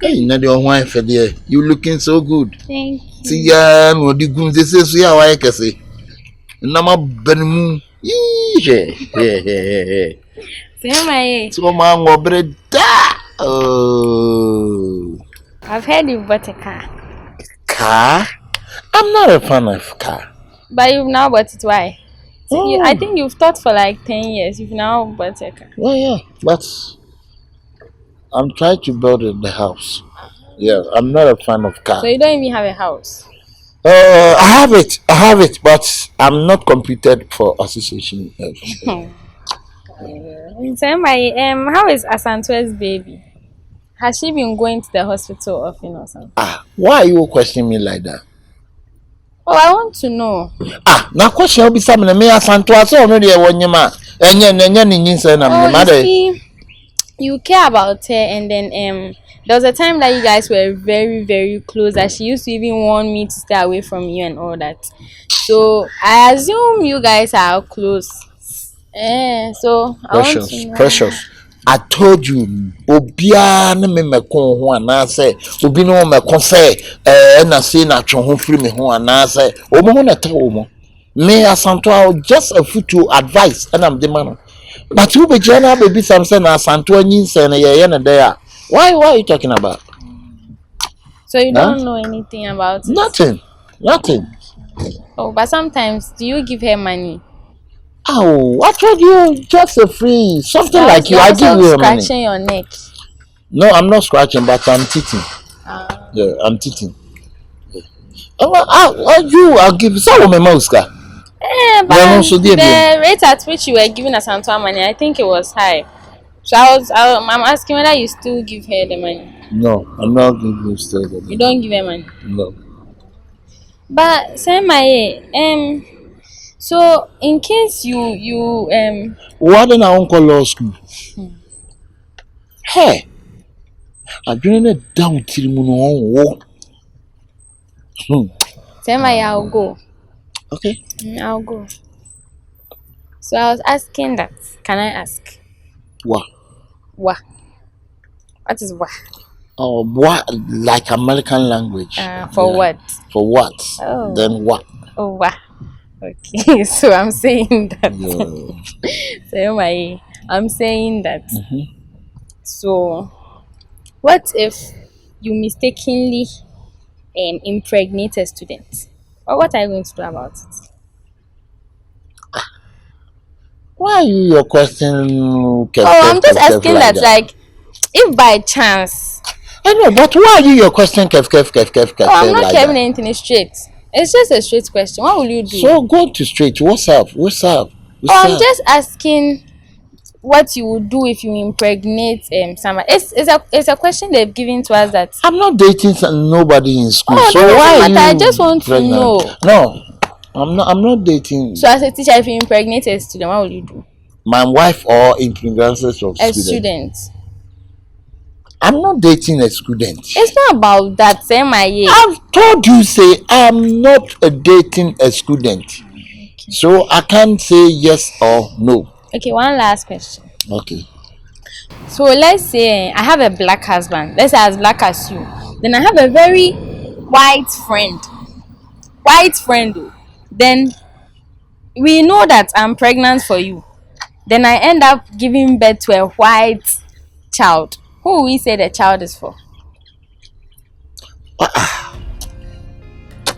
Hey, not your wife, dear. You looking so good. Thank you. See, no, the goons, they say, so I can say. Nama Benmu. Yeah. Say my So, man, what bread? Oh. I've heard you bought a car. Car? I'm not a fan of car. But you've now bought it. Why? Oh. I think you've thought for like 10 years. You've now bought a car. Well, yeah, but I'm trying to build the house. Yeah, I'm not a fan of car. So you don't even have a house? I have it, but I'm not competed for association. Say my how is Asantue's baby? Has she been going to the hospital often or something? Why are you questioning me like that? Oh, I want to know. Now question will be something me Asantua so no dey won nyama. Enya ni nyinsa na me mother. You care about her, and then there was a time that you guys were very, very close, that she used to even want me to stay away from you and all that. So I assume you guys are close. So Precious. I told you, Obia na me mekon ho anase, obi no mekon say na say na twon ho free me ho anase, omo ho na tawo mo. Me Asantua just a foot to advice and I'm the man. But you be general baby something na Asantua nyinse na ye na there. Why are you talking about? So you don't know anything about it? Nothing. Oh, but sometimes do you give her money? Oh, I told you just a free something like you. I give you money. Scratching your neck. No, I'm not scratching, but I'm teething. Yeah, I'm teething. I'll give some of my mouse. But the rate at which you were giving us Antoine money, I think it was high. So I'm asking whether you still give her the money. No, I'm not giving you still the money. You don't give her money? No. But say my so in case you what then I won't call law school? Hey, I'm doing it down till moon. Say my I'll go. Okay. I'll go. So I was asking that. Can I ask? What? What is what? Oh, what like American language? For what? For what? Oh. Then what? Oh, what? Okay, so I'm saying that. Yeah. So I'm saying that. Mm-hmm. So, what if you mistakenly impregnate a student? Or what are you going to do about it? Why are you your question? I'm just asking that, like, if by chance. I know, but why are you your question? I'm not carrying anything straight. It's just a straight question. What will you do? So go to straight. What's up? I'm just asking what you would do if you impregnate someone. It's a question they've given to us that I'm not dating nobody in school. So why are you I just want pregnant? To know. No, I'm not dating. So as a teacher, if you impregnate a student, what will you do? My wife or impregnation of a student. I'm not dating a student. It's not about that, say my I've told you, say I'm not dating a student. Okay. So I can't say yes or no. Okay, one last question. Okay. So let's say I have a black husband. Let's say as black as you. Then I have a very white friend. Then we know that I'm pregnant for you. Then I end up giving birth to a white child. Who will we say the child is for?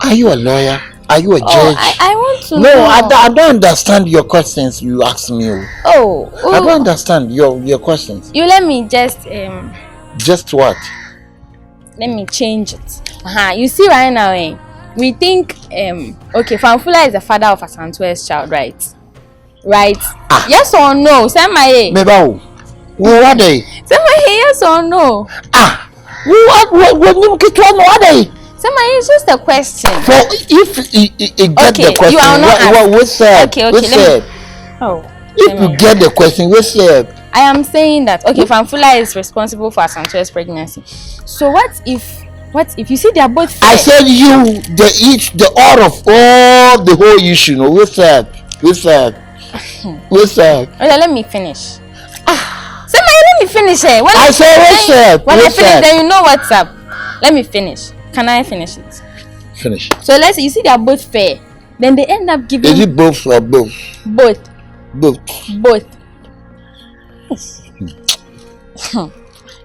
Are you a lawyer? Are you a judge? I want to know. No, I don't understand your questions you ask me. I don't understand your questions. You let me just Just what? Let me change it. You see right now, we think okay, Fanfula is the father of Asantue's child, right? Right? Yes or no? Say my Mebao. What are they? Say my yes or no? What you get one what are they? Say my it's just a question. So if you get the question, what said? Okay, let me. If you get the question, what said? I am saying that Fanfula is responsible for Asantue's pregnancy. So what if you see they are both fair? I said you the all of all the whole issue. No, what's that? Okay, let me finish. Let me me finish it. When I say when I finish, then you know what's up. Let me finish. Can I finish it? Finish. So let's say you see they are both fair. Then they end up giving. Is it both or both? Both. Both.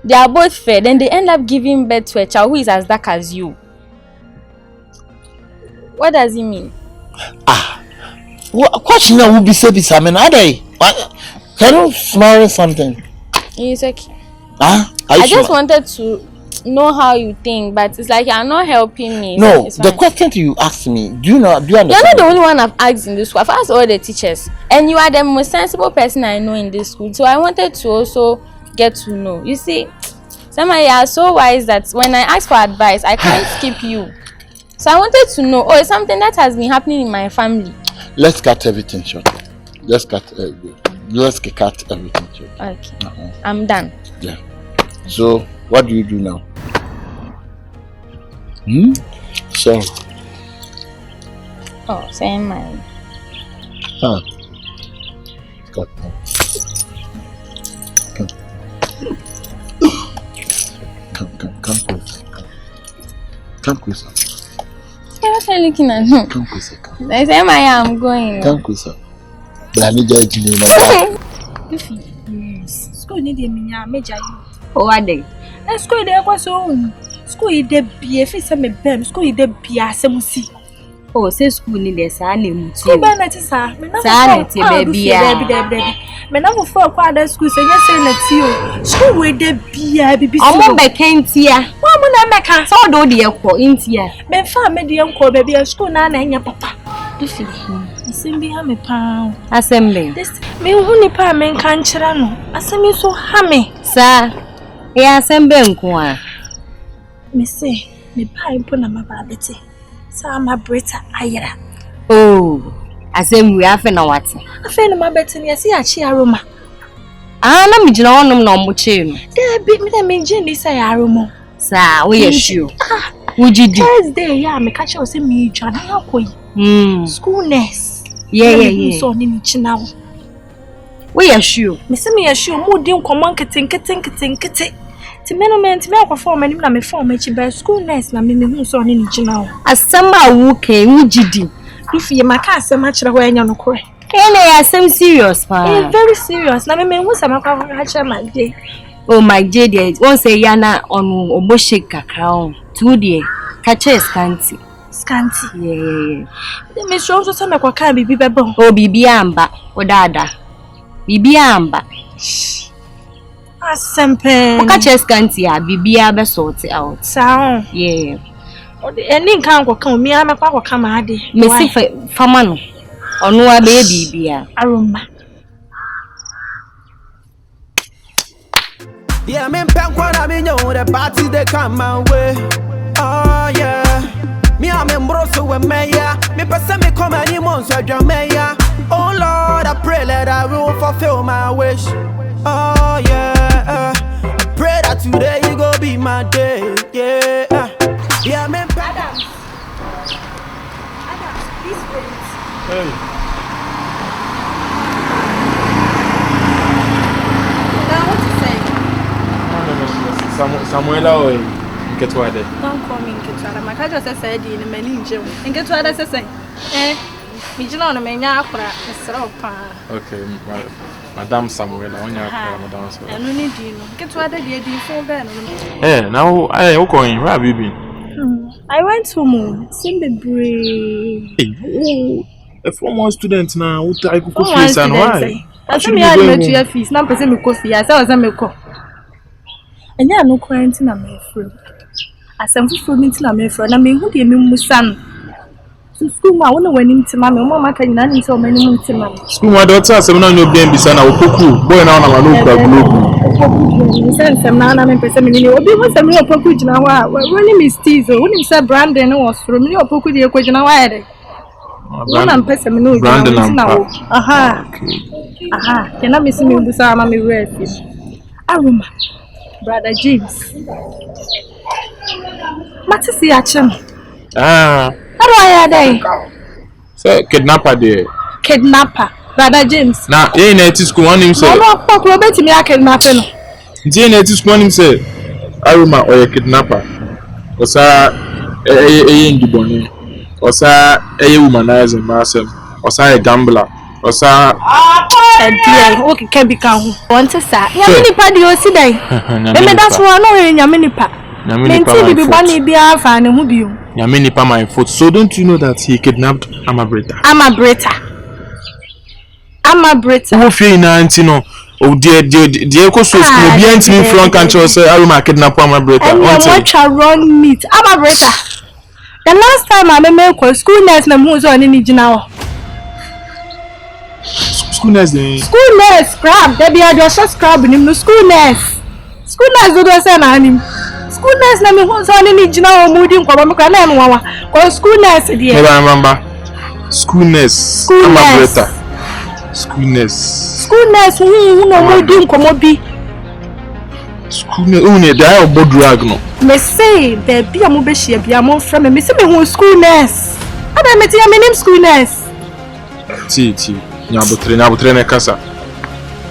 They are both fair. Then they end up giving birth to a child who is as dark as you. What does it mean? What question will be said this? I mean, are they? Can you smell something? It's okay. I just wanted to know how you think, but it's like you're not helping me. No, so the question you asked me, do you understand? You're not the only one I've asked in this school. I've asked all the teachers, and you are the most sensible person I know in this school. So I wanted to also get to know. You see, some of you are so wise that when I ask for advice, I can't skip you. So I wanted to know, it's something that has been happening in my family. Let's cut everything short. Let's cut everything short. Okay. I'm done. Yeah. So, what do you do now? So. Same mine. Come. Come closer. What's you looking at me? Come closer. I say I'm going. Come closer. But I need you to Yes. School need a major. Oh, are they? School there was on. School is the be if it's a bem. School is the be a semusi. Oh, say school need a sign. School banner, sir. Sanity, baby. Men never for quite school say yes, say you. School with the be a baby. I'm back here. What would I make her? So do the airport in here. Men found medium call baby a school nana and your papa. Assembly hammy pound. Assembly. This me only pa men can't channel. Assembly so hammy. Sir, yeah, assembly. Me say, me pa impona my babity. Sama Brita Ayra. Oh, assembly, I feel what? I feel my betting, yes, see Aroma. Let me know no muchin. There beat me the main Jenny say Aroma. Sir, we are sure. Would you do? Thursday, yeah, me catch us in me, John. School nurse. Yeah. So, now. We are sure. Miss me assure more dim common kitting. To men to me perform and me form by school nurse, na me who's on in now. As summer who came, would you do? If you my car so much when you're no correct. Hey, some serious, very serious. Now, me who's a my day. Oh, my dear, won't say Yana on Oboshika crown. 2 dear, catch a scanty. Yeah. The miss also some of can be bibble. Oh, Bibiamba, or Dada. Bibiamba. Asempe. Catch a scanty, Bibiaba sort out. Sound. Yeah. Any can't come me, I'm a power come at it. Missy Famano. Or no, baby, beer. Aroma. Yeah, I'm in Pankwan, I mean, the party they come my way. Oh, yeah. Me, I'm in Brosso with Maya. Me, person me come any months with your Maya. Oh, Lord, I pray that I will fulfill my wish. Oh, yeah. I pray that today you go be my day. Yeah. Yeah, I'm in Adams, please wait. Hey. Samuela or Nketwade. Don't call me Nketwade. My cousin said in a many gym. Nketwade says, me on a mania for a Okay, Madame Samuela, on your Madame. I don't need you. Nketwade, dear, for Ben. Eh, now I am going. Where have you been? I went home. Simbe. Hey, a former student now. What I could face and why? I told me I had to your fees. Now, person me coffee. I saw them go. And there are no quarantine. I'm afraid. As I'm for meeting, I'm afraid. I mean, who do you mean, son? So, school, I wonder when into mamma, Mamma can not so many months. School, my daughter, 7 on your baby son, Opoku, boy, now I'm a local. Send some man, I'm present. You will be with some real Opoku now. When Miss Tizo, when you said Brandon was from me, Opoku, the equation. I'm pressing me. Brandon, aha. Can I miss me with the Sama refuge? Aroma, Brother James. Matisi Acham. Ah. How do I day? So, kidnapper there. Kidnapper, Brother James. Now, ain't it school on him, sir? No, Opoku, bet me I kidnapping. DNA to school him say Aroma or a kidnapper. Or sa a indibone. Or sa a womanizing master. Or sa a gambler. Or sa okay can become one to say yamini pa di osi dai me that's one no yamini pa menti bi ba ni bia fa ne hu bio yamini pa my foot. So don't you know that he kidnapped Amabreta? Who feel in no oh dear ko so school bi anti front can say Aroma kidnap Amabreta. And what wrong meet Amabreta. The last time I met ko school nurse na mu so ni gina School nurse scrub they be just scrub him no school nurse do say na him school nurse na me hu so ni gina o mudi nko me kwa na me wawa ko school nurse dey never remember school nurse Amabreta school nurse hu no mudi nko mo bi school nurse uni dey obo drag no me say there be am be hia bia mo fra me say me hu school nurse ada me tia me name school nurse ti nyabotre na kasa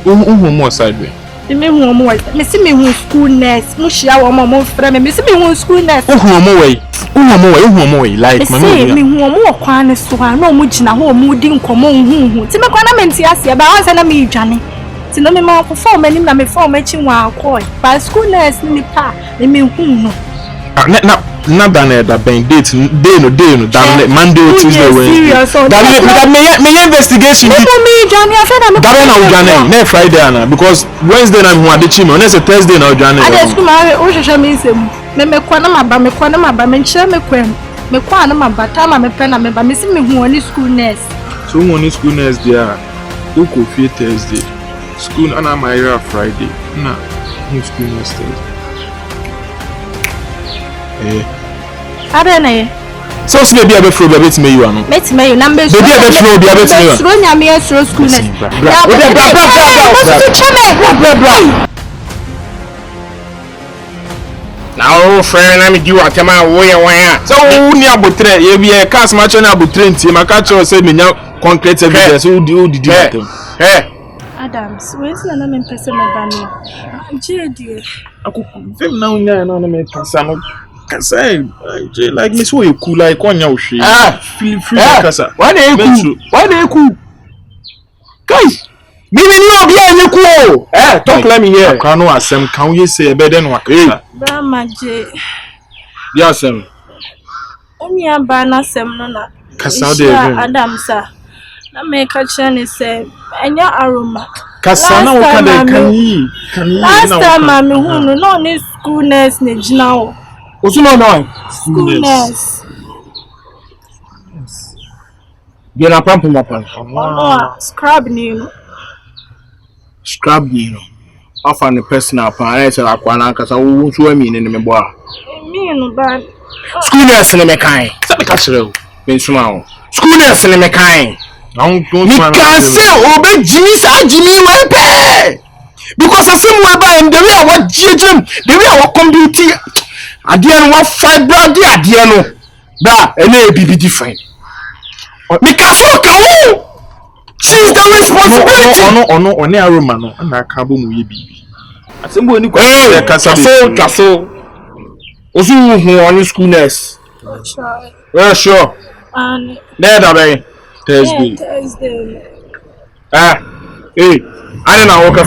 mo side way me hu mo way me say me hu school nurse mo hia wo mo fra me say me hu school nurse mo way like me say me hu mo kwa ne so ha na mo gina ho mo di nkomo hu ti me kwa na menti ase ba wan say na me dwane ti no me ma ko form anim na me form achi wa akoi ba school nurse ni pa me hu no na than that ben date day no than Monday or Tuesday Wednesday that me investigation that na ujane na Friday na because Wednesday na hu ade chimo na say Thursday na ujane ade school ma o hwehwe me nsem me kwa na maba me nkyere me kwam me kwa na maba ta ma me pe na me ba me si me hu oni school nurse so hu oni school nurse there who go fit Thursday school ana my Friday na hu school nurse Arena. So be a be fro be me you ano. Met me you number. Be a be fro be me. Fro nya me fro school net. Now friend na me do atema wo ye wan a. So wo ni abotre ye bi e cars ma cho na abotre ntie maka cho say me nya concrete evidence wo di atem. Adams, where's na me pese me ba no. JD. Akuku. Fem na unya na me kasa no. Kasa like me so you cool like onya ohwe. Feel free kasa. Why dey cool? Guys, me ni obi anye cool. Talk let me hear. Akra no asem kan we say e be den wakasa. Ba maje. Ya asem. Omi aba na asem no na. Kasa dey Adams a. Na me ka chane say enya Aroma. Kasa na wo ka dey kan yi na. Last time me hu no ni school nurse ne gina o. Osumo no. School nurse. Bi na pampo mapan. Scrub ni no. Scrub ni no. Afa ne personal pan I say akwa na nkasa wo nso ami ne me bo a. Me no bad. School nurse ne me kan. Say me ka kire o. Me nsuma o. School nurse ne me kan. Me can say obe Jimmy sa Jimmy we pay. Because asem we ba in the way our jejim, the way our community adie no fiber de adie no. Bra, ene be different. Me can so ka wo. She's the responsibility. Ono Aroma no na ka bo mu ye bibi. Asem bo ni kwa kasa so. Osu hu on school nurse. Yeah, sure. And There da be. Thursday. I don't know what I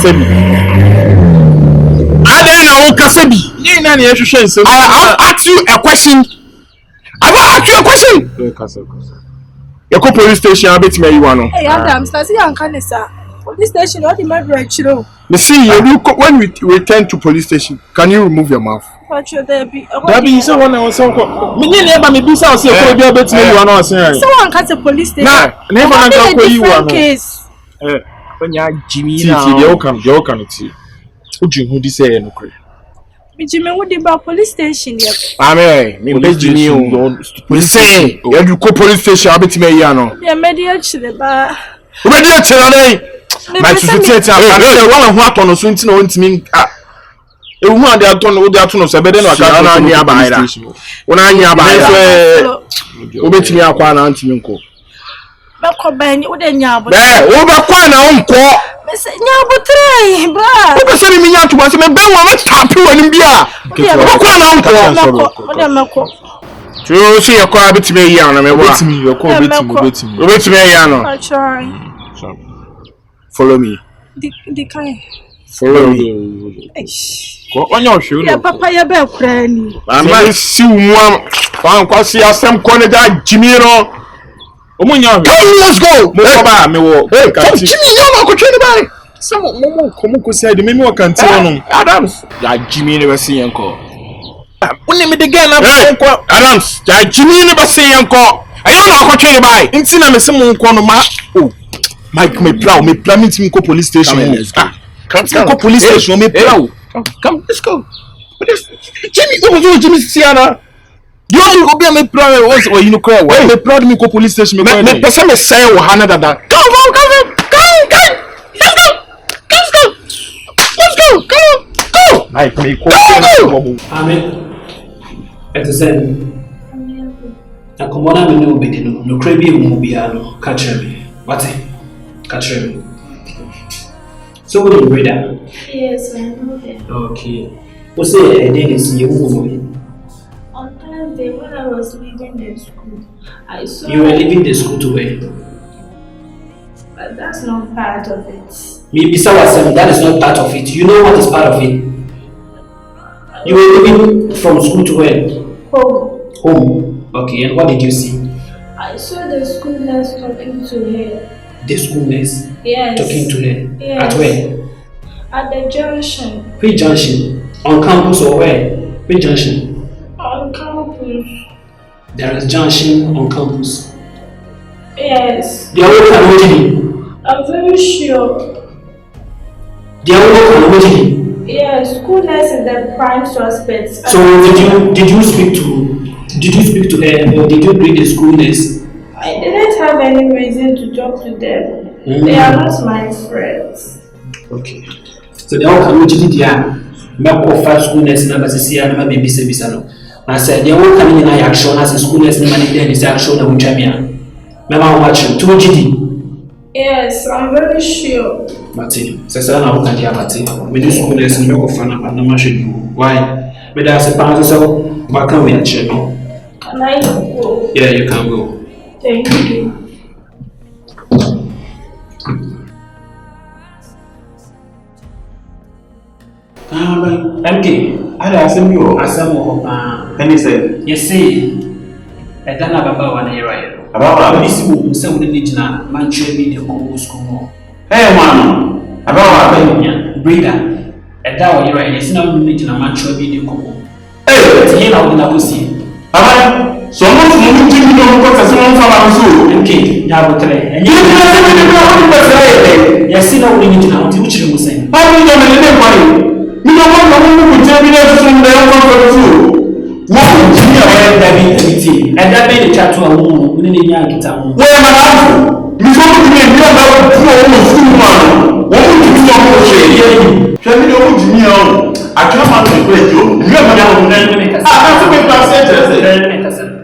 ask you a question. You go police station, I bet me you want. Hey, Adam, see you can police station, what the matter actually? Me see you when we return to police station. Can you remove your mouth? There be someone else. Me never me be say ko be bet me you want say. Someone can say police station. Nah, never can ko you want. When you Jimmy now. See, they all can see. Uju hu di say no kre. Me Jimmy wo di ba police station there. Amen. Me be Jimmy o. Police say, you do go police station abeti me ya no. Yeah, media chile ba. We dey chile na. My society am one hu atono so nti na ontimi ewu hu ade atono so be dey no aka na anya abaira. Wona anya abaira. Obetimi akwa na ntimi nko. Bako ba ni wo de nya abo. Wo be kwa na nko. Nyabutre, bra. Who say me nya to me be wo me tap wani bia. Ko na nko. So see your car betime yi ana me wa. Betime your car betime. Betime yi ana. I try. Follow me. The kind. Follow me. Ko onyo hwe Ya papa ya be kura ni. Ama si umwa fa kwasi asem ko ne da jimiro. Omunya hwe. Let's go. Mo ba me wo. Kanti. Jimmy yo na ko twene bai. Some momo komo ko say de me me kanti no. Adams. Ya Jimmy ne be se yenko. Woni me de ga na ko Adams. Ya Jimmy ne be se yenko. Ayo na ko twene bai. Nti na me se mo nko no ma. Oh. Mike me plan me team ko police station. Come go police station me proud. Come, let's go. Jimmy, what was Jimmy Siana? You only go me proud was or you know cry. Why me proud me go police station me go. Me person me say o hana dada. Go. Let's go. Mike me go. Amen. It's the na komona me no obedi no kra bi emu bia no catch me. What? Catch me. So what do you read that? Yes, I know that. Okay. What's it? I didn't see you. On Thursday, when I was leaving the school, I saw. You were leaving the school to where? But that's not part of it. Maybe that is not part of it. You know what is part of it? You were leaving from school to where? Home. Home. Okay, and what did you see? I saw the school nurse talking to her. The school nurse? Yes. Talking to her? Yes. At where? At the junction. Which junction? On campus or where? Which junction? On campus. There is junction on campus. Yes. They are all Canadian. I'm very sure. They are all Canadian. Yes, school nurse is the prime suspect. So did you speak to her or did you greet the school nurse? I didn't have any reason to talk to them. They are not my friends. Okay. So they all come to the make five school nurse number Seer and maybe bisa no. I said they all come in action as a school nurse number then is action na unjamia. Mama watching 2 GD. Yes, I'm very sure. Mati, sasa na ukandi abati. Me do school nurse ni make fa na ma hwe. Why? Me da se pan so what can we achieve? Can I go? Yeah, you can go. Thank you. MK, I assume you Asamo, and he said, you see, I don't have about 1 year right. about This will say with the Nijina, Manchu media Congo school. hey, man, about Breeder, a dower year right, it's not Nijina Manchu media Congo. hey, It's here out in a pussy. Someone's moving to you know what someone from our zoo. MK, Yabutre, and you know yes, see no Nijina, which you will say. How do you know the money? You know what who would tell me that from the other zoo? What would you know that be and that made a chat to a woman within a young guitar? where am I? You told me you know that school man. What would you do? Tell me what you mean. I can't answer the question. You have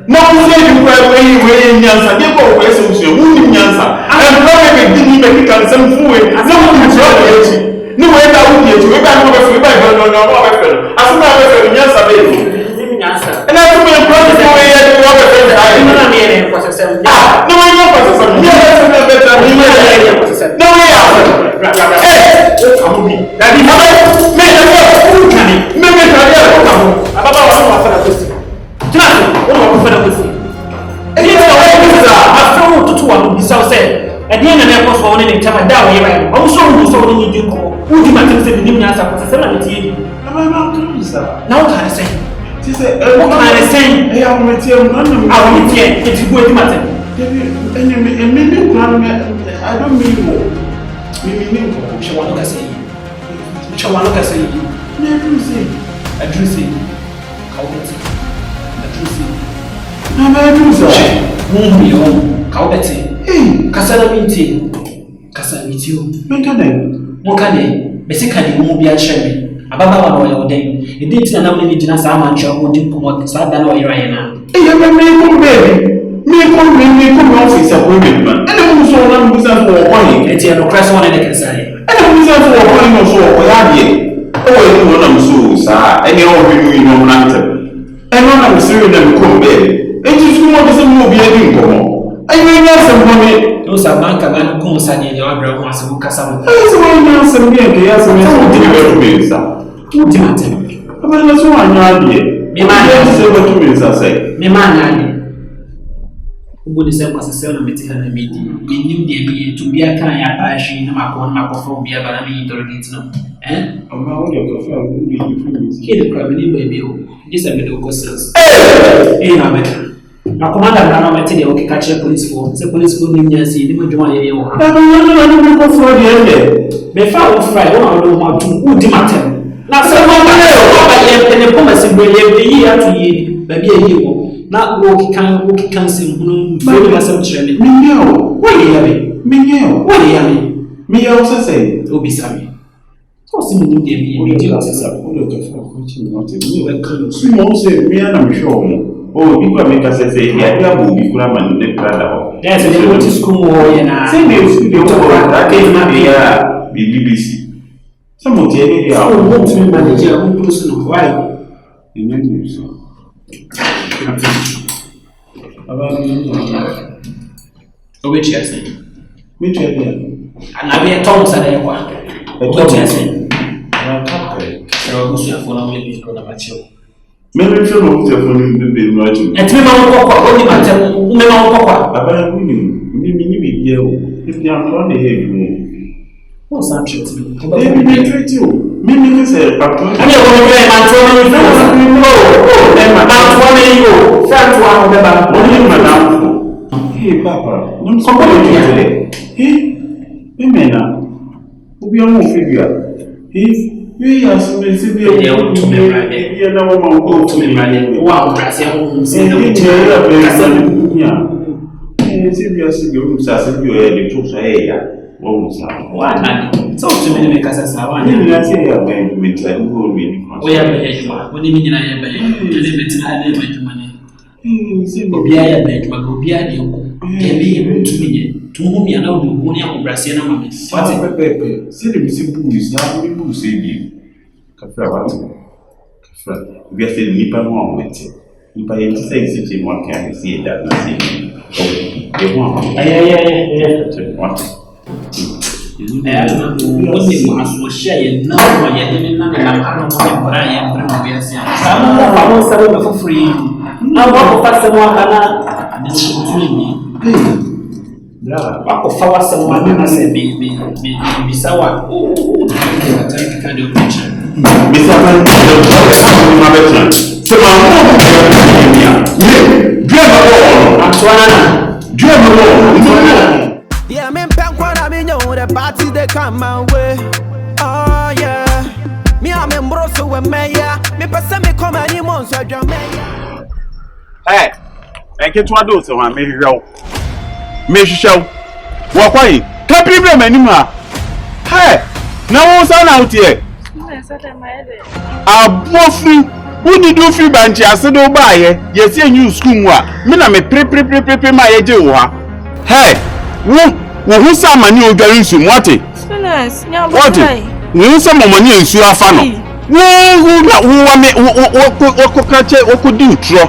no, you say you were way in Yansa. You go away so you wouldn't Yansa. I am probably giving me some food. No one is right. No way that would be to go back over by as soon as I have Yansa baby. And I took my brother away at the other friend. I didn't know any process. No, I know process. Yes, no way out. Hey, that is at the end of the airport for one time, and down here, I'm sure you saw when you do go. Who did my things in the answer for 70? Now, what can I say? She said, what can I say? I am with you. I will be here if you go to Martin. And maybe I don't mean more. Maybe she want to say. She want to say. I do say. How better? I do say. I'm a loser. Won't be home. How better? Hey, Kasana meeting. Kasana meet you. Mokane, basically, won't be a cherry. Ababa wa yodeng. It didn't know any dinner sama who didn't come out so that no irena. Hey, I'm a baby. Me come office appointment man. And I'm so long for money. It's a crest one and I can say. I'm saying for one or so, or Yadi. Oh, one of so, sir, and you're all renewing your lantern. And one of the serious them come bed. And you school want to move your income. I mean, yes, some money. Those are bank and comes and your other ones who can some. That's why you answer me and yes, I'm going to be sir. What do you tell? I'm not so unhappy. Me man, say what you mean, I say. Me man, Ubu sɛ kwasɛsɛ na meti hana medi menim de bi to bia kan ya paashi na makɔ na makɔfa bia ba na me interrogate no ama wo de kɔfa wo de yi kid crab ni baby o this a medical courses na me na commander na meti de o ke catch police for say police for ni nyasi ni madwuma ye wo na no ko for de me fa wo fry wo no ma tu wo di matem na sɛ wo ba ye ne ko masibwe ye yi atu yi ba bia yi wo na wo kikan sim hunu fo ba sam treme minyo wo ye yabe minyo wo ye yabe minyo so say obisami so sim ni de mi di o sesa wo do ka fa ko chi mo te mi we kan so mo say mi ana mi show mo o bi kwa me ka say ya ya bu bi kura man ne prada ho yes they go to school wo ye na say me school de wo ta ke na be ya BBC so mo te ni dia o mo te mi manager o pro so no why ni ni so about me. Which is it? Which is it? And I be a Tom Saday one. Which is it? I'm happy. So, who's your phone? Maybe going to match you. Maybe if you don't have phone, be watching. And me, only matter. Me, about me, if you are trying to hear you. What's that shit? Maybe treat you. Mimi say papa. Ani o mo be ma to ni friend. Ma to ni yo. Friend to am be ba. Oni madam. Hey papa. Num so ko ni tele. Mimi na. Obi am ofibia. We are so busy be o to me right. E na wo ma ko to me right. Wa o trase ho se no ti kasa ni nya. Se bi asi bi o sa se bi o e le to so e ya. What was that? What? So, to me, make us a one. I say, I went with like who really. We have a what do you mean? I have a little bit money. Obia, bet, but Obia, you can be able to me. To whom you know, money of Brazil. What's a paper? Say the missing booze, now we will save you. Cafra, we are still Nipa moment. If I say sitting one can see that nothing. Oh, they want. Yeah. Only was sharing now, I didn't know that Brian for free. Now, what of someone what of our someone has said, be sour. Oh, kind of picture. Yeah, me punk when I mean the party they come my way. Oh yeah, me I'm in Broso with Maya. Me person me come any months so Jamaica. Hey, I get to do so I make it go. Me show. Walk away. Can't problem anymore. Hey, now what's on out here? Who did you free banchi? I said, oh, buy yes, you school. Me na me pre my ejewa. Hey, who some money you going to what? What? Who some money in Suafano? Who could do tro?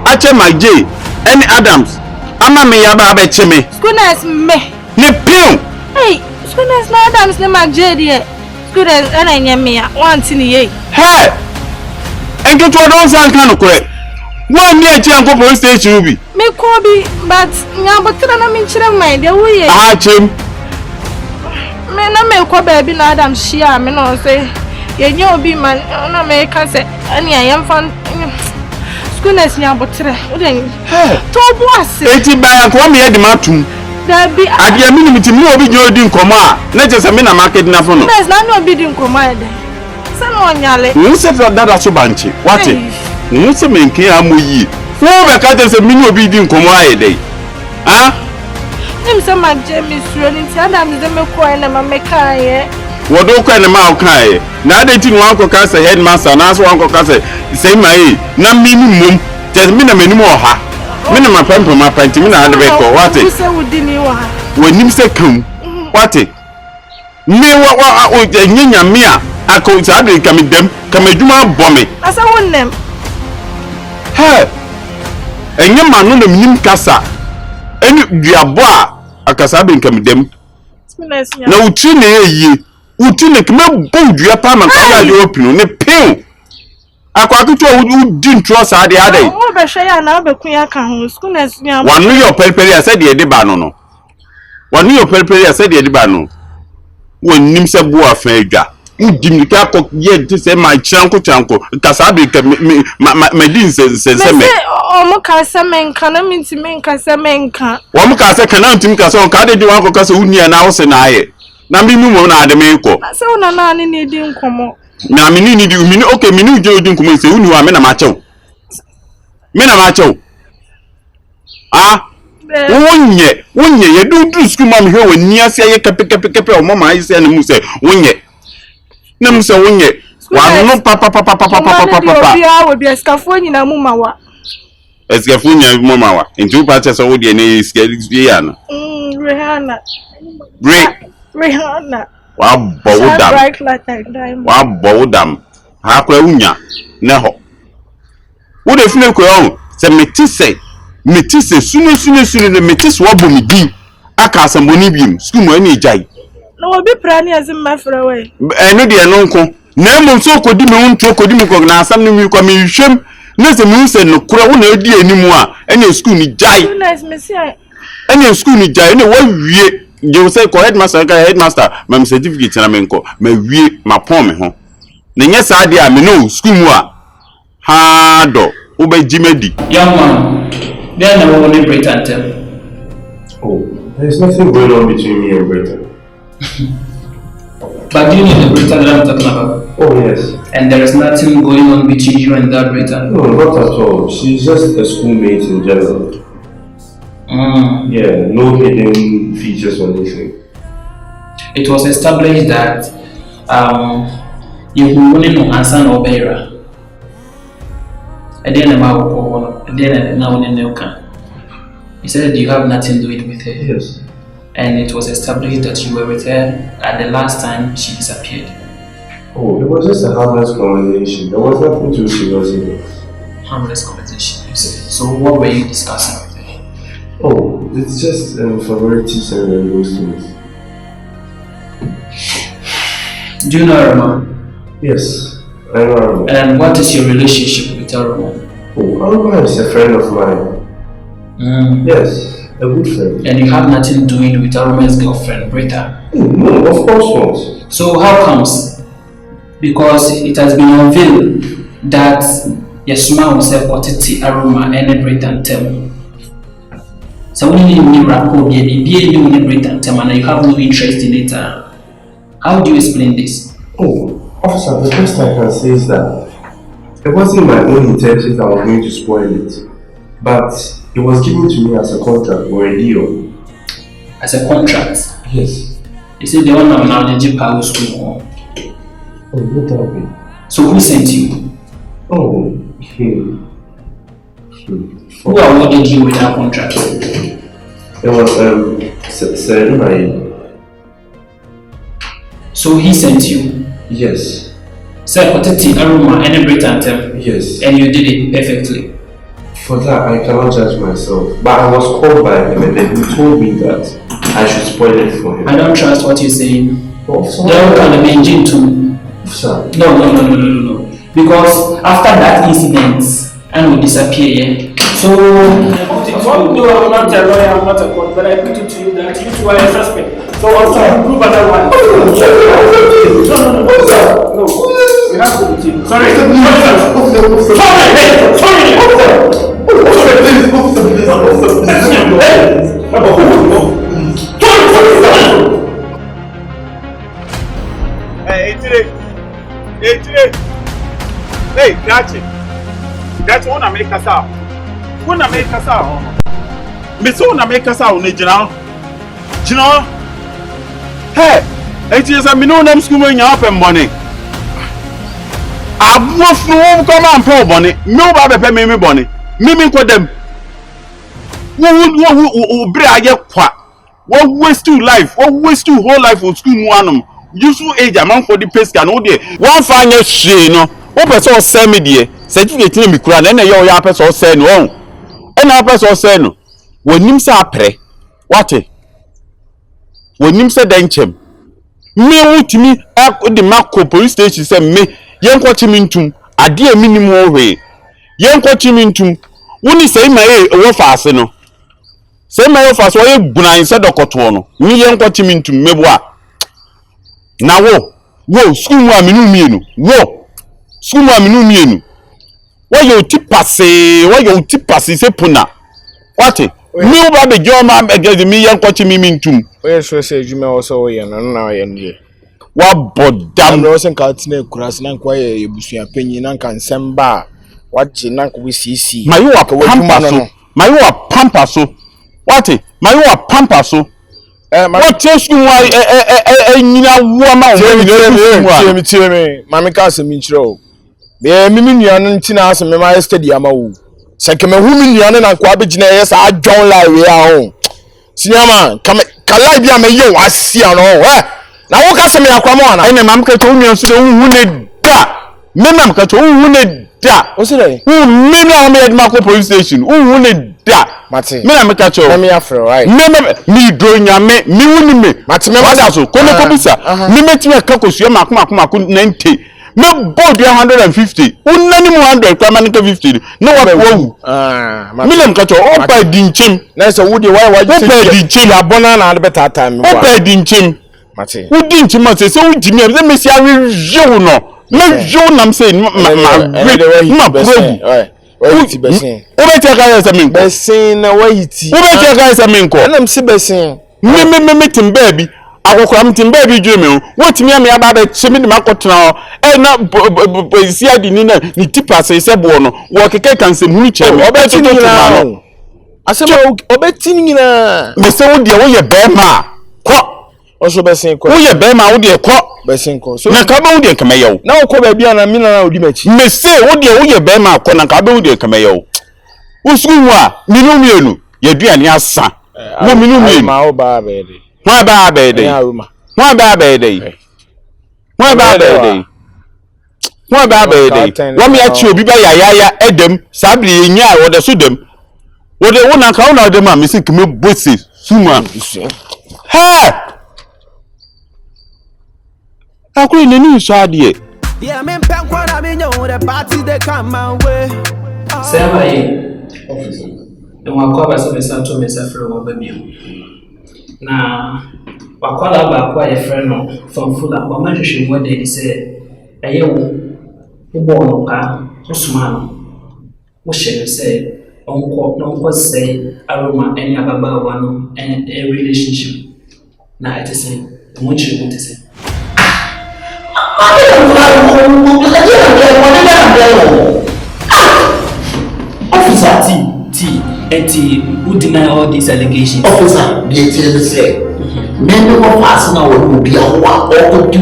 Ache my J. Any Adams. Ama me yaba abecheme. Schoolers me. Ne pion. Hey, schoolers na Adams ne my J there. Schoolers ana nyame a want ni ye. Hey. Enke to don san kan ko e. One near Chianco police station be. Me ko bi but nyabotra na me nchire man de wo ye. Ah chem. Me na me ko ba bi na Adams shia me no say ye nya obi man na me ka say ani ayam fan schoolers nyabotra. Wo den. To bo ase. Eti ba ya ko me ye di matum. Da bi adia mi ni mi obi nyo di nkomo a na je se me na market na fo no. Yes na no obi di nkomo ade. Se no nyale. Wo se dada so banchi. What? Wo se me nke amoyi. Wo be ka te se me ni obi di nkomo a ede. Ah? Nim se ma je mi suro ni ti Adam de me ko na ma me kan ye. Wo do ko na ma o kan ye. Na ade ti no anko ka se headmaster na so anko ka se sei mai na mi ni mum. Te me na me ni mo ha. Me na ma pampo ma panti me na ade be ko. What? Wo se wo di ni wa. Wo nim se kan. What? Me wa nyanya me a akọ sabe ka me dem ka me dwuma bọ me. Asa wonnem. Hey. Enye manu na minim kasa. Eni duabo a akasa be nka me dem. Na uti na eyi. Uti na keme bo dua pa ma ka ya le opinu ne pin. Akwakutu o di ntro sa ade ade. O be hwe ya na obekun ya ka ho school nurse ni am. Wanu yo pelpeli ase de de ba no no. Wanu yo pelpeli ase de ba no. Wonim se bo afa adwa. Udim ka ko ye de se ma chanko kasa be ka me din se me. O mo ka se menka na minti menka se menka. Wo mo ka se kana ntim ka se on ka de di wan ko ka se unia na wo se na aye. Na mi mu mo na ade me ko. Se una na ani ni di nkomo. Na mi ni di mi okay mi ni udi nkomo se uni wa me na ma chew. Me na ma chew. Ah wonye ye do school mam he woni ase ye kepe o mama ayi se na mu se wonye na mu se wonye wa no papa bia we bia skafo nyina mu mawa skafo nyina mu mawa nti pa che so wo de na skafo ya na Rihanna wa bo dam ha kwa unya na ho wo de fune ko o se metise sunu de metise wo bom di aka asamboni biem school mo ani jai no obi prani azim mafra we eno de eno nko na mo so kodi me unto kodi me ko na asam ne mi ko me hwem na se mu se no kura wo na adi animu a ene school ni jai ene school ni jai ene wo wie je say ko headmaster mam certificate na me nko ma wie ma pon me ho na nya sa de a me no school mu a ha do wo be jimedi young man. Then I will break and tell. Oh, there's nothing going on between me and Britain. But do you know the Britain that I'm talking about? Oh, yes. And there is nothing going on between you and that Britain? No, not at all. She's just a schoolmate in general. Yeah, no hidden features or anything. It was established that you wouldn't know answer no bearer. And then about and then now in the he said you have nothing to do with her. Yes. And it was established that you were with her at the last time she disappeared. Oh, it was just a harmless conversation. There was nothing too serious in it. Harmless conversation, you said. So what were you discussing with her? Oh, it's just favorites and those things. Do you know Aroma? Yes, I know Aroma. And what is your relationship with Aroma? Oh, Aroma is a friend of mine. Yes, a good friend. And you have nothing doing with Aroma's girlfriend, Britta? No, of course not. So how comes? Because it has been unveiled that Yasuma himself quantity Aroma and Britta and Tem. So when you need rapport, you Britta and Tem, and you have no interest in it. How do you explain this? Oh, officer, the best I can say is that it wasn't my own intention that I was going to spoil it, but it was given to me as a contract or a deal. As a contract? Yes. You said the one I'm now the power school. Oh, not that way. So who sent you? Oh, Who awarded you with that contract? It was Seer. So he sent you? Yes. Sir, protecting Aroma and Britta. Yes. And you did it perfectly. For that, I cannot judge myself. But I was called by him and then he told me that I should spoil it for him. I don't trust what you're saying. Officer. There can be engine too. Officer. No. Because after that incident, and will disappear, yeah? So, no, I'm not a lawyer, I'm not a court, but I put it to you that you two are a suspect. So also prove otherwise. No. You have to be sorry. Hey, Gachi. That's one I make us out. When I make us out. Miss one I make us out, Nijana. Jino. Hey, it is a minimum school in your open money. I've moved from come and pro bonnet. No baby pay me bonnet. Mimi for them. Who bring a qua? What waste to life? What waste to whole life for school one? useful age amount for the pay can no dey one find your shey no o person send me there certificate ni mi kura na na your ya person send no on e na person send no wonim say apre wate wonim say denchem me wutimi the macro police station say me yenko chimintum ade a minimum we yenko chimintum woni say my wo faase no say my faase wo ye bunan say dokoto no me yenko chimintum mebo a na wo school mu aminu mienu wo school mu aminu mienu wo yo tipase say puna wate me wo ba be joma be me yenko chimintum we so say adwuma wo so wo ye no na ye ndie wa bodam no sen ka tine kurase na kwa ye ebusua panyi na kan semba waje na ko sisi mayu wa pampa so wate mayu wa pampa so what tesu wa nyina wo ma wo tie mami ka se mi chiro be mi nua no ntina ase me ma stadium awu se ke me hu mi nua no na kwa begina ye sa John live ya ho sinyama kala bia me ye wa sia no na wo ka se me akwamo ana ene mam ka to nua so hu ne da me mam ka to hu ne da o se dey me na me edma police station hu ne da mate me na me ka cho me afro right me do nyame me wuni me mate me wada so ko bisa me metime ka kosua makoma na nte me board 150 unani mu 100 kwa manike 50 no wa wo me na me ka cho o pa dinchim na so wo dey why say dinchim ya bona na de beta time o pa dinchim mate wo dinchim ma say wo jimi e me sia rejo no me jo nam say ma pro wait besin o be take guys amen ko besin na wait o be take guys amen ko na msi besin me timba bi akokora mtimba bi dweme o wotimi ame aba ba chimi de makotena e na polisi adi ni na ni tipa se bo no wo keke kansem hunu cheme obeti ni na asema obeti ni na me se wo de wo ye be ma ko oso besin ko wo ye be ma wo de ko besin ko so na ka ba wo de kama yew na ko ba bia na mi na odi machi me se wo de wo ye be ma ko na ka ba wo de kama yew wo suru wa mienu ye duane asa wo mienu ma o ba be de wọ́n bá bẹ̀ẹ̀dẹ̀ wọ́n mi àti òbí bá yàyà ẹ̀dẹ̀m sábìrì yẹn a wọ́n dẹ̀ so dẹ̀m wọ́n dẹ̀ wọ́n nàka wọ́n náà dẹ̀m a mi sì kìmẹ̀ bọ́sẹ̀ súnmọ́ hẹ́ẹ̀ akúrò ní ní ìṣọ́ adìẹ. sẹ́wà yìí ẹ̀wọ̀n akọ́ abasọ̀mẹsà tó mẹsà fẹ́rẹ̀ wọ́n bẹ̀ mi o. Na wakwala baako a yɛfrɛ no famfula wɔma hwehwɛ mu de sɛ ɛyɛ wo bɔ no ka osuma no wo hyɛ sɛ ɔnkɔ sɛ Aroma ɛne ababaawa no relationship na ɛte sɛ ɛmo kyerɛ mu te sɛ officer T who deny all these allegations? Officer, they tell me say, many of us now will be a war or do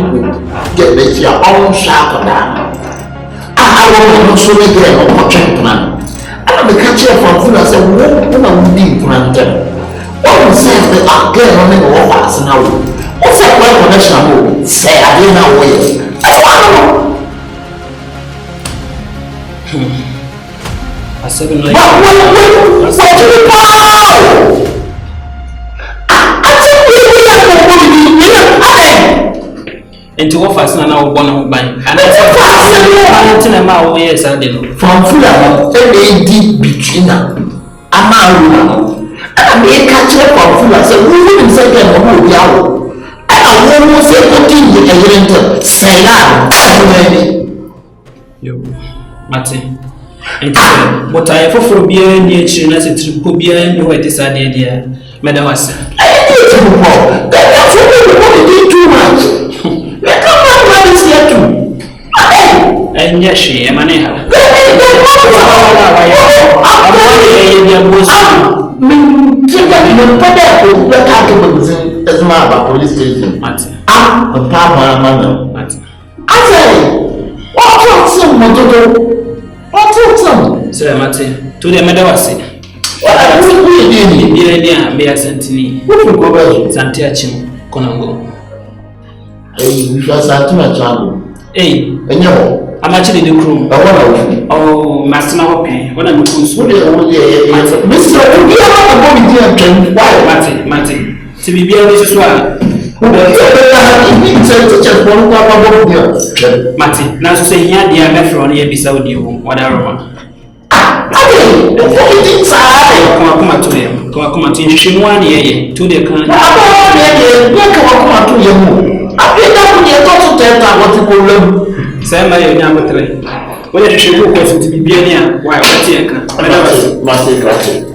get the your own sharp down. I will not so make a project plan. I'm the catcher from food as a woman being granted. What will say the again on the office now? What's that one connection? Say I didn't know where. I said like into what fast na wo bona ho ban and I say ma wo yes I dey from Fulham they deep between them Aroma and me catch from Fulham say we will say them no be awo and I say continue the rent say la yo Martin but I for be any chin as a trip could be any way decided there madam was too much. And yes, she am an police station. I say, what Sir Martin, to the Medawasi. What I did, be a Santini. What will go back? Santiachim, Conongo. Hey, if you are starting a channel. Hey, And you I'm actually the crew. Oh, Master Hoppy. What am I going to Mr. Why, Martin? To be able to swallow. Martin, now to say, yeah, dear, left on here beside you, what Aroma. Come on to him. Come on to him. 1 year to the country. Say, my young 3. When you should go to be near, why, what's here?